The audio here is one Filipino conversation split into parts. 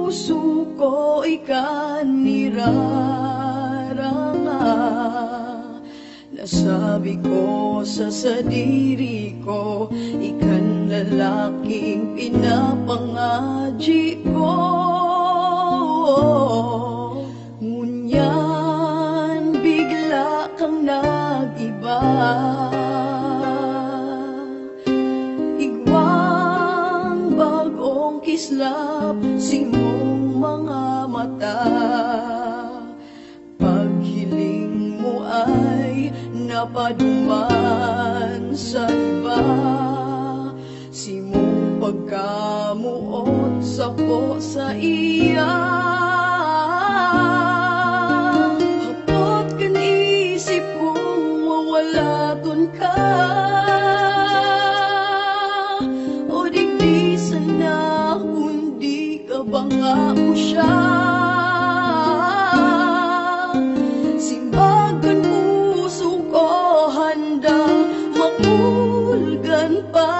puso ko ikaniraranga. Nasabi ko sa sadiri ko, ikan lalaking pinapangaji ko. Ngunyan bigla kang nag-iba, igwang bagong kislap simong mga mata. Paghiling mo ay napaduman sa iba, simong pagkamuot sa po sa iya. Hapot kan isip kong mawalaton ka, o digdisan na kundi ka ba nga mo siya. Simbagan puso ko handang makulgan pa,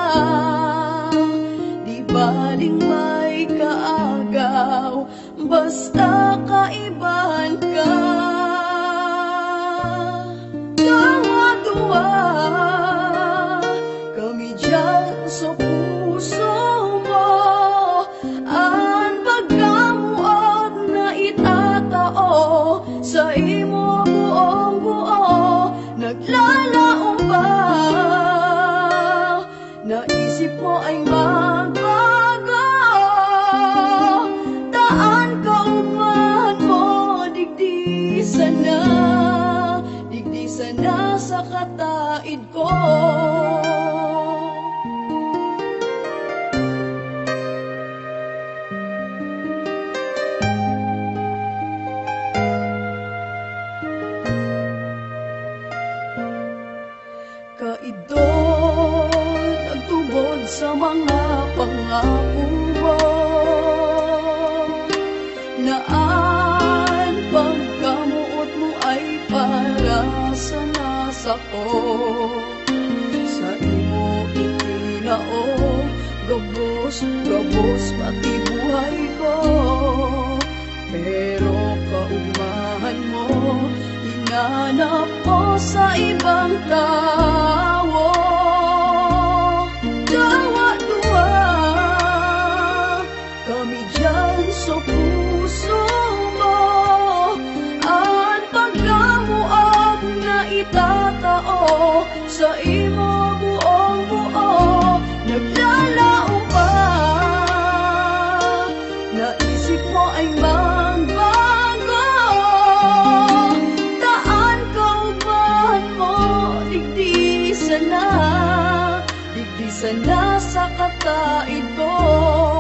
di baling may kaagaw, basta kaibahan ka. Tawa-tuwa kami dyan sa puso mo, ang pagkamuot na itatao sa imo buong-buo. Naglalaong ba, naisip mo ay magbago? Taan kauman mo, digdisan na sa kataid ko. Kaidot nagtubod sa mga pangako mo, naan pagkamuot mo ay para sa nasako. Sa imo itinao, gabos pati buhay ko, pero kaumahan mo hinanap ko sa ibang tao. Tawa-tuwa kami dyan sa puso mo, ang pagkamuot na itatao sa imo buong-buo. Naglalaong pa, naisip mo ay magbago? Taan kauban mo, digdisan na sa kataid ko.